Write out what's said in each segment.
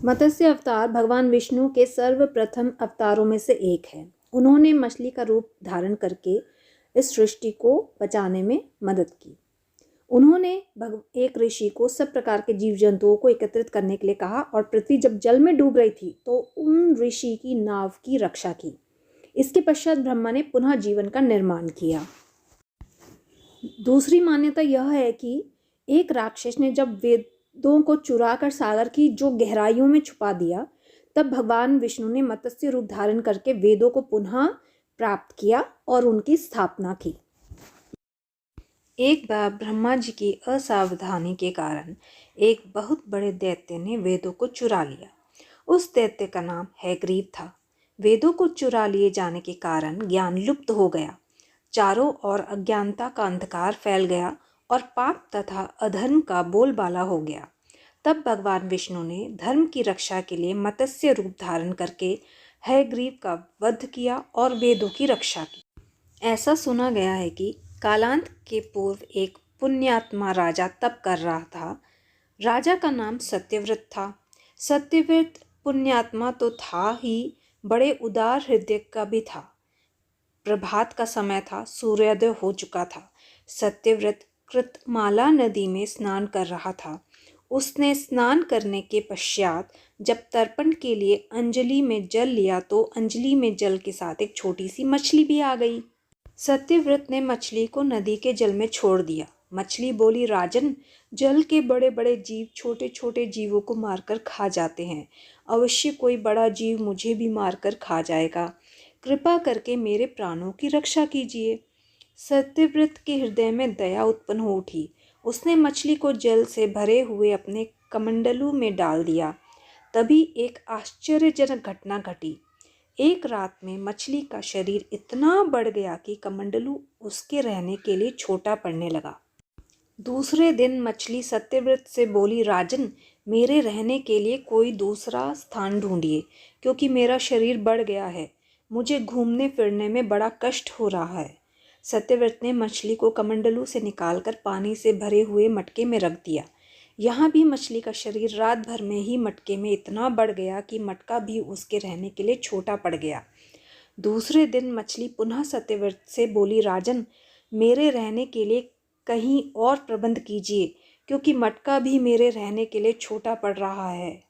मत्स्य अवतार भगवान विष्णु के सर्वप्रथम अवतारों में से एक है। उन्होंने मछली का रूप धारण करके इस सृष्टि को बचाने में मदद की। उन्होंने एक ऋषि को सब प्रकार के जीव जंतुओं को एकत्रित करने के लिए कहा और पृथ्वी जब जल में डूब रही थी तो उन ऋषि की नाव की रक्षा की। इसके पश्चात ब्रह्मा ने पुनः जीवन का निर्माण किया। दूसरी मान्यता यह है कि एक राक्षस ने जब वेदों को चुराकर सागर की जो गहराइयों में छुपा दिया, तब भगवान विष्णु ने मत्स्य रूप धारण करके वेदों को पुनः प्राप्त किया और उनकी स्थापना की। एक बार ब्रह्मा जी की असावधानी के कारण एक बहुत बड़े दैत्य ने वेदों को चुरा लिया। उस दैत्य का नाम हैग्रीव था। वेदों को चुरा लिए जाने के कारण ज्ञान लुप्त हो गया। चारों ओर अज्ञानता का अंधकार फैल गया और पाप तथा अधर्म का बोलबाला हो गया। तब भगवान विष्णु ने धर्म की रक्षा के लिए मत्स्य रूप धारण करके हैग्रीव का वध किया और वेदों की रक्षा की। ऐसा सुना गया है कि कालांत के पूर्व एक पुण्यात्मा राजा तप कर रहा था। राजा का नाम सत्यव्रत था। सत्यव्रत पुण्यात्मा तो था ही, बड़े उदार हृदय का भी था। प्रभात का समय था, सूर्योदय हो चुका था। सत्यव्रत कृतमाला नदी में स्नान कर रहा था। उसने स्नान करने के पश्चात जब तर्पण के लिए अंजलि में जल लिया तो अंजलि में जल के साथ एक छोटी सी मछली भी आ गई। सत्यव्रत ने मछली को नदी के जल में छोड़ दिया। मछली बोली, राजन, जल के बड़े बड़े जीव छोटे छोटे जीवों को मारकर खा जाते हैं। अवश्य कोई बड़ा जीव मुझे भी मारकर खा जाएगा। कृपा करके मेरे प्राणों की रक्षा कीजिए। सत्यव्रत के हृदय में दया उत्पन्न हो उठी। उसने मछली को जल से भरे हुए अपने कमंडलू में डाल दिया। तभी एक आश्चर्यजनक घटना घटी। एक रात में मछली का शरीर इतना बढ़ गया कि कमंडलू उसके रहने के लिए छोटा पड़ने लगा। दूसरे दिन मछली सत्यव्रत से बोली, राजन, मेरे रहने के लिए कोई दूसरा स्थान ढूंढिए, क्योंकि मेरा शरीर बढ़ गया है। मुझे घूमने फिरने में बड़ा कष्ट हो रहा है। सत्यव्रत ने मछली को कमंडलू से निकालकर पानी से भरे हुए मटके में रख दिया। यहाँ भी मछली का शरीर रात भर में ही मटके में इतना बढ़ गया कि मटका भी उसके रहने के लिए छोटा पड़ गया। दूसरे दिन मछली पुनः सत्यव्रत से बोली, राजन, मेरे रहने के लिए कहीं और प्रबंध कीजिए, क्योंकि मटका भी मेरे रहने के लिए छोटा पड़ रहा है।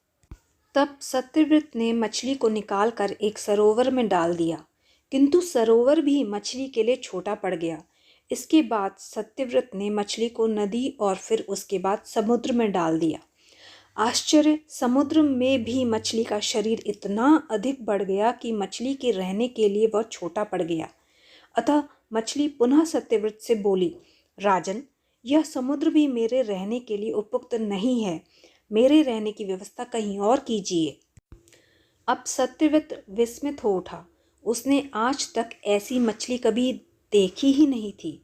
तब सत्यव्रत ने मछली को निकालकर एक सरोवर में डाल दिया, किंतु सरोवर भी मछली के लिए छोटा पड़ गया। इसके बाद सत्यव्रत ने मछली को नदी और फिर उसके बाद समुद्र में डाल दिया। आश्चर्य, समुद्र में भी मछली का शरीर इतना अधिक बढ़ गया कि मछली के रहने के लिए वह छोटा पड़ गया। अतः मछली पुनः सत्यव्रत से बोली, राजन, यह समुद्र भी मेरे रहने के लिए उपयुक्त नहीं है। मेरे रहने की व्यवस्था कहीं और कीजिए। अब सत्यव्रत विस्मित हो उठा। उसने आज तक ऐसी मछली कभी देखी ही नहीं थी।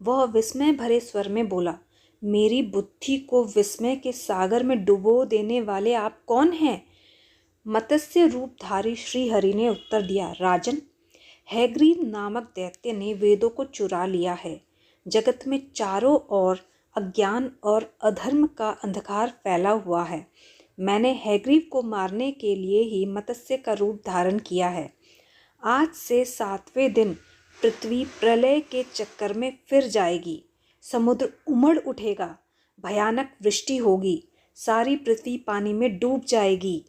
वह विस्मय भरे स्वर में बोला, मेरी बुद्धि को विस्मय के सागर में डुबो देने वाले आप कौन हैं? मत्स्य रूपधारी श्रीहरि ने उत्तर दिया, राजन, हैग्रीव नामक दैत्य ने वेदों को चुरा लिया है। जगत में चारों ओर अज्ञान और अधर्म का अंधकार फैला हुआ है। मैंने हैग्रीव को मारने के लिए ही मत्स्य का रूप धारण किया है। आज से 7वें दिन पृथ्वी प्रलय के चक्कर में फिर जाएगी। समुद्र उमड़ उठेगा, भयानक वृष्टि होगी, सारी पृथ्वी पानी में डूब जाएगी।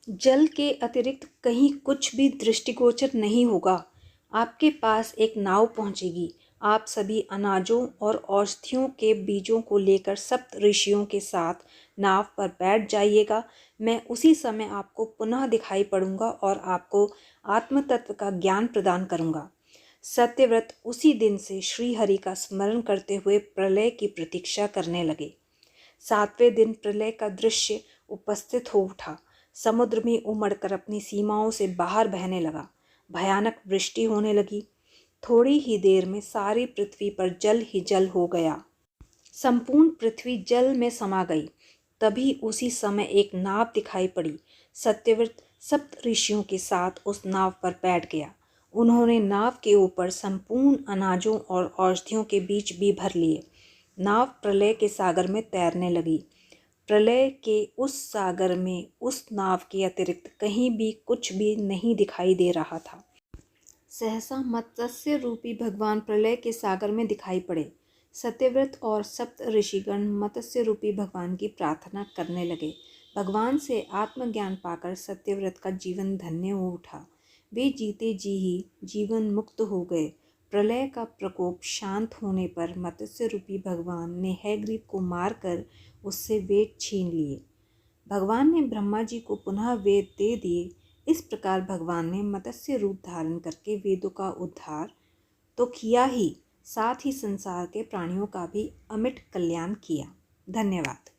जल के अतिरिक्त कहीं कुछ भी दृष्टिगोचर नहीं होगा। आपके पास एक नाव पहुंचेगी। आप सभी अनाजों और औषधियों के बीजों को लेकर सप्त ऋषियों के साथ नाव पर बैठ जाइएगा। मैं उसी समय आपको पुनः दिखाई पड़ूंगा और आपको आत्म तत्व का ज्ञान प्रदान करूंगा। सत्यव्रत उसी दिन से श्रीहरि का स्मरण करते हुए प्रलय की प्रतीक्षा करने लगे। 7वें दिन प्रलय का दृश्य उपस्थित हो उठा। समुद्र में उमड़कर अपनी सीमाओं से बाहर बहने लगा। भयानक वृष्टि होने लगी। थोड़ी ही देर में सारी पृथ्वी पर जल ही जल हो गया। संपूर्ण पृथ्वी जल में समा गई। तभी उसी समय एक नाव दिखाई पड़ी। सत्यव्रत सप्त ऋषियों के साथ उस नाव पर बैठ गया। उन्होंने नाव के ऊपर संपूर्ण अनाजों और औषधियों के बीज भी भर लिए। नाव प्रलय के सागर में तैरने लगी। प्रलय के उस सागर में उस नाव के अतिरिक्त कहीं भी कुछ भी नहीं दिखाई दे रहा था। सहसा मत्स्य रूपी भगवान प्रलय के सागर में दिखाई पड़े। सत्यव्रत और सप्त ऋषिगण मत्स्य रूपी भगवान की प्रार्थना करने लगे। भगवान से आत्मज्ञान पाकर सत्यव्रत का जीवन धन्य हो उठा। वे जीते जी ही जीवन मुक्त हो गए। प्रलय का प्रकोप शांत होने पर मत्स्य रूपी भगवान ने हयग्रीव को मारकर उससे वेद छीन लिए। भगवान ने ब्रह्मा जी को पुनः वेद दे दिए। इस प्रकार भगवान ने मत्स्य रूप धारण करके वेदों का उद्धार तो किया ही, साथ ही संसार के प्राणियों का भी अमिट कल्याण किया। धन्यवाद।